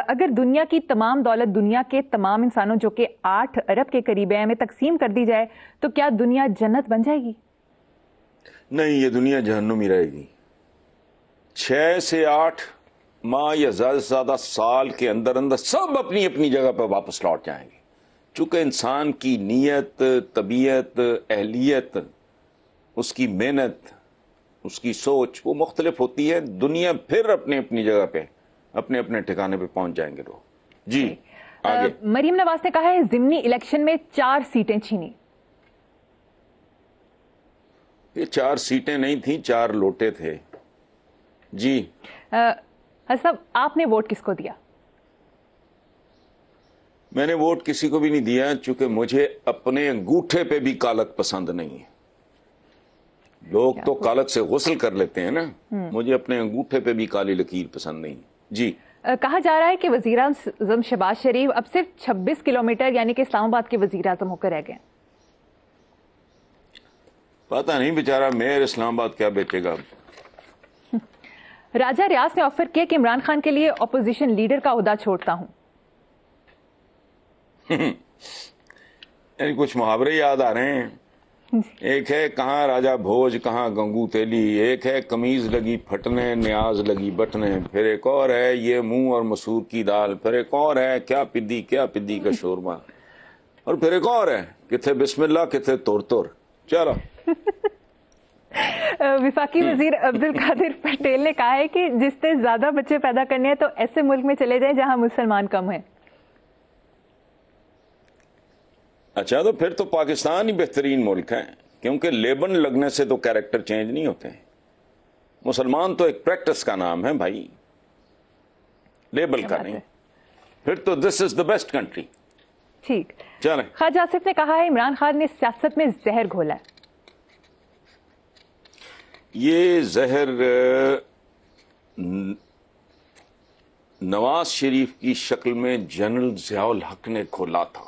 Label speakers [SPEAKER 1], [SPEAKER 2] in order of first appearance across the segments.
[SPEAKER 1] اگر دنیا کی تمام دولت دنیا کے تمام انسانوں جو کہ 8 ارب کے قریب ہیں میں تقسیم کر دی جائے تو کیا دنیا جنت بن جائے گی؟
[SPEAKER 2] نہیں، یہ دنیا جہنم ہی رہے گی. 6 سے 8 ماہ یا زیادہ سے زیادہ سال کے اندر اندر سب اپنی اپنی جگہ پہ واپس لوٹ جائیں گے. چونکہ انسان کی نیت، طبیعت، اہلیت، اس کی محنت، اس کی سوچ وہ مختلف ہوتی ہے. دنیا پھر اپنی اپنی جگہ پہ اپنے اپنے ٹھکانے پہ پہنچ جائیں گے لوگ. جی آگے.
[SPEAKER 1] مریم نواز نے کہا ہے ضمنی الیکشن میں 4 سیٹیں چھینی.
[SPEAKER 2] یہ 4 سیٹیں نہیں تھیں، 4 لوٹے تھے. جی
[SPEAKER 1] صاحب آپ نے ووٹ کس کو دیا؟
[SPEAKER 2] میں نے ووٹ کسی کو بھی نہیں دیا، چونکہ مجھے اپنے انگوٹھے پہ بھی کالک پسند نہیں ہے. لوگ تو کالک سے غسل کر لیتے ہیں نا، مجھے اپنے انگوٹھے پہ بھی کالی لکیر پسند نہیں. جی
[SPEAKER 1] کہا جا رہا ہے کہ وزیر اعظم شہباز شریف اب صرف 26 کلومیٹر یعنی کہ اسلام آباد کے وزیر اعظم ہو کر رہ گئے.
[SPEAKER 2] پتہ نہیں بیچارہ میئر اسلام آباد کیا بیچے گا.
[SPEAKER 1] راجہ ریاض نے آفر کیا کہ عمران خان کے لیے اپوزیشن لیڈر کا عہدہ چھوڑتا ہوں.
[SPEAKER 2] یعنی کچھ محاورے یاد آ رہے ہیں. ایک ہے کہاں راجہ بھوج کہاں گنگو تیلی، ایک ہے قمیض لگی پھٹنے نیاز لگی بٹنے، پھر ایک اور ہے یہ منہ اور مسور کی دال، پھر ایک اور ہے کیا پدی کا شورما، اور پھر ایک اور ہے کتھے بسم اللہ کتھے توڑ توڑ. چلو.
[SPEAKER 1] وفاقی وزیر عبدالقادر پٹیل نے کہا ہے کہ جس نے زیادہ بچے پیدا کرنے ہیں تو ایسے ملک میں چلے جائیں جہاں مسلمان کم ہیں.
[SPEAKER 2] اچھا تو پھر تو پاکستان ہی بہترین ملک ہے، کیونکہ لیبن لگنے سے تو کیریکٹر چینج نہیں ہوتے. مسلمان تو ایک پریکٹس کا نام ہے بھائی، لیبل کا نہیں. پھر تو دس از دا بیسٹ کنٹری.
[SPEAKER 1] ٹھیک.
[SPEAKER 2] چلیں.
[SPEAKER 1] خواجہ آصف نے کہا ہے عمران خان نے سیاست میں زہر گھولا ہے.
[SPEAKER 2] یہ زہر نواز شریف کی شکل میں جنرل ضیاء الحق نے کھولا تھا،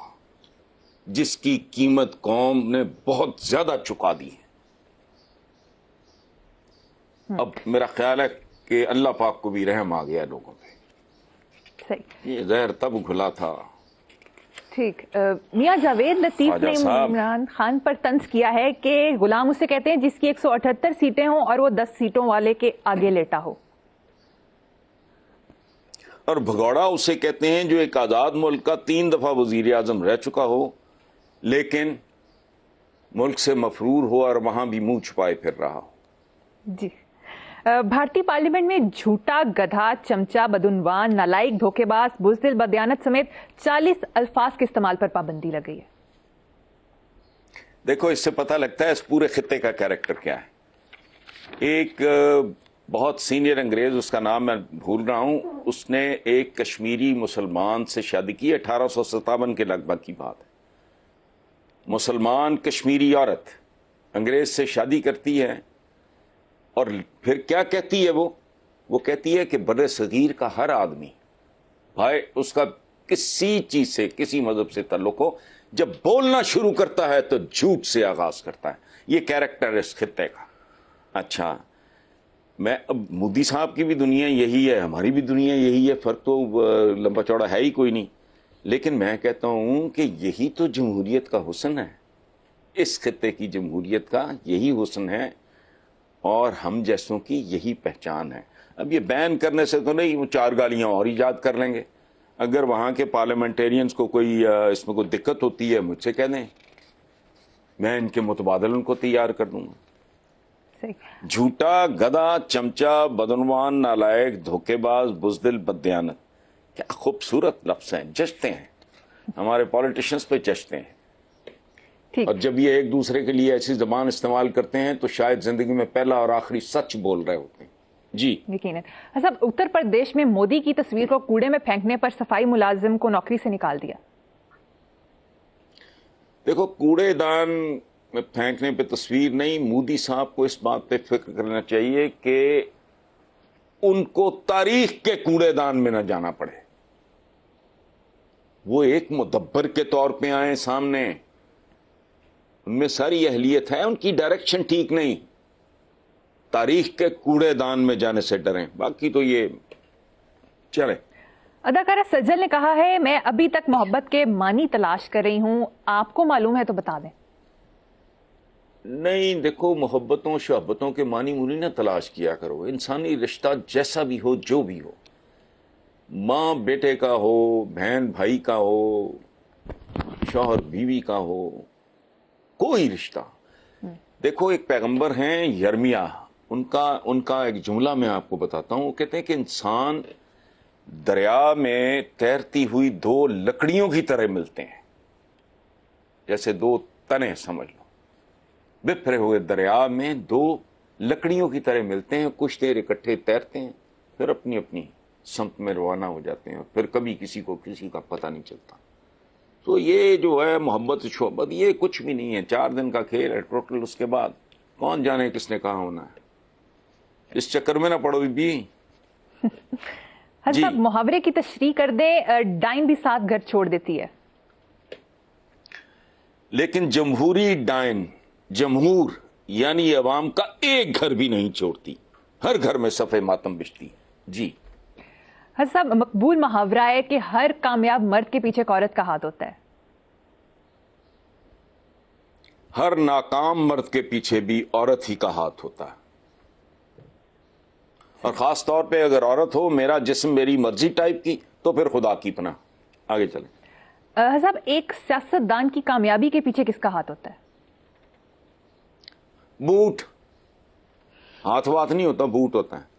[SPEAKER 2] جس کی قیمت قوم نے بہت زیادہ چکا دی ہے. اب میرا خیال ہے کہ اللہ پاک کو بھی رحم آ گیا لوگوں پہ.
[SPEAKER 1] صحیح.
[SPEAKER 2] یہ زہر تب گھلا تھا.
[SPEAKER 1] ٹھیک. میاں جاوید لطیف نے عمران خان پر طنز کیا ہے کہ غلام اسے کہتے ہیں جس کی 178 سیٹیں ہوں اور وہ 10 سیٹوں والے کے آگے لیٹا ہو.
[SPEAKER 2] اور بھگوڑا اسے کہتے ہیں جو ایک آزاد ملک کا 3 دفعہ وزیر اعظم رہ چکا ہو لیکن ملک سے مفرور ہو اور وہاں بھی منہ چھپائے پھر رہا ہو.
[SPEAKER 1] جی. بھارتی پارلیمنٹ میں جھوٹا، گدھا، چمچا، بدعنوان، نالائق، دھوکے باز، بزدل، بدیانت سمیت 40 الفاظ کے استعمال پر پابندی لگئی ہے.
[SPEAKER 2] دیکھو اس سے پتہ لگتا ہے اس پورے خطے کا کیریکٹر کیا ہے. ایک بہت سینئر انگریز، اس کا نام میں بھول رہا ہوں، اس نے ایک کشمیری مسلمان سے شادی کی. 1857 کے لگ بھگ کی بات ہے. مسلمان کشمیری عورت انگریز سے شادی کرتی ہے اور پھر کیا کہتی ہے وہ کہتی ہے کہ بر صغیر کا ہر آدمی بھائی اس کا کسی چیز سے کسی مذہب سے تعلق ہو جب بولنا شروع کرتا ہے تو جھوٹ سے آغاز کرتا ہے. یہ کیریکٹر اس خطے کا. اچھا میں اب مودی صاحب کی بھی دنیا یہی ہے، ہماری بھی دنیا یہی ہے، فرق تو لمبا چوڑا ہے ہی کوئی نہیں. لیکن میں کہتا ہوں کہ یہی تو جمہوریت کا حسن ہے. اس خطے کی جمہوریت کا یہی حسن ہے اور ہم جیسوں کی یہی پہچان ہے. اب یہ بین کرنے سے تو نہیں، وہ 4 گالیاں اور ایجاد کر لیں گے. اگر وہاں کے پارلیمنٹیرینز کو کوئی اس میں کوئی دقت ہوتی ہے مجھ سے کہہ دیں، میں ان کے متبادل ان کو تیار کر دوں گا. جھوٹا، گدھا، چمچا، بدعنوان، نالائق، دھوکے باز، بزدل، بددیانت، کیا خوبصورت لفظ ہیں، جچتے ہیں. ہمارے پولیٹیشنز پہ جچتے ہیں. اور جب یہ ایک دوسرے کے لیے ایسی زبان استعمال کرتے ہیں تو شاید زندگی میں پہلا اور آخری سچ بول رہے ہوتے ہیں. جی
[SPEAKER 1] یقیناً. صاحب اتر پردیش میں مودی کی تصویر کو کوڑے میں پھینکنے پر صفائی ملازم کو نوکری سے نکال دیا.
[SPEAKER 2] دیکھو کوڑے دان میں پھینکنے پہ تصویر نہیں، مودی صاحب کو اس بات پہ فکر کرنا چاہیے کہ ان کو تاریخ کے کوڑے دان میں نہ جانا پڑے. وہ ایک مدبر کے طور پہ آئے سامنے، ان میں ساری اہلیت ہے، ان کی ڈائریکشن ٹھیک نہیں. تاریخ کے کوڑے دان میں جانے سے ڈریں، باقی تو یہ چلیں.
[SPEAKER 1] اداکارہ سجل نے کہا ہے میں ابھی تک محبت کے معنی تلاش کر رہی ہوں، آپ کو معلوم ہے تو بتا دیں۔
[SPEAKER 2] نہیں، دیکھو، محبتوں شہبتوں کے معنی مونی نہ تلاش کیا کرو۔ انسانی رشتہ جیسا بھی ہو، جو بھی ہو، ماں بیٹے کا ہو، بہن بھائی کا ہو، شوہر بیوی کا ہو، کوئی رشتہ۔ دیکھو، ایک پیغمبر ہیں یرمیا، ان کا ایک جملہ میں آپ کو بتاتا ہوں۔ وہ کہتے ہیں کہ انسان دریا میں تیرتی ہوئی دو لکڑیوں کی طرح ملتے ہیں، جیسے دو تنے سمجھ لو، بکھرے ہوئے دریا میں دو لکڑیوں کی طرح ملتے ہیں، کچھ دیر اکٹھے تیرتے ہیں، پھر اپنی اپنی سمت میں روانہ ہو جاتے ہیں، پھر کبھی کسی کو کسی کا پتہ نہیں چلتا۔ تو یہ جو ہے محبت شعبت، یہ کچھ بھی نہیں ہے، 4 دن کا کھیل ہے ٹوٹل۔ اس کے بعد کون جانے کس نے کہاں ہونا ہے، اس چکر میں نہ پڑو بھی۔
[SPEAKER 1] حضرت صاحب، محاورے کی تشریح کر دیں، ڈائن بھی 7 گھر چھوڑ دیتی ہے،
[SPEAKER 2] لیکن جمہوری ڈائن، جمہور یعنی عوام کا ایک گھر بھی نہیں چھوڑتی، ہر گھر میں صفے ماتم بچتی۔ جی
[SPEAKER 1] حضرت صاحب، مقبول محاورہ ہے کہ ہر کامیاب مرد کے پیچھے ایک عورت کا ہاتھ ہوتا ہے،
[SPEAKER 2] ہر ناکام مرد کے پیچھے بھی عورت ہی کا ہاتھ ہوتا ہے، اور خاص طور پہ اگر عورت ہو میرا جسم میری مرضی ٹائپ کی، تو پھر خدا کی پناہ۔ آگے چلیں۔
[SPEAKER 1] حضرت صاحب، ایک سیاستدان کی کامیابی کے پیچھے کس کا ہاتھ ہوتا ہے؟
[SPEAKER 2] بوٹ، ہاتھ وات نہیں ہوتا، بوٹ ہوتا ہے۔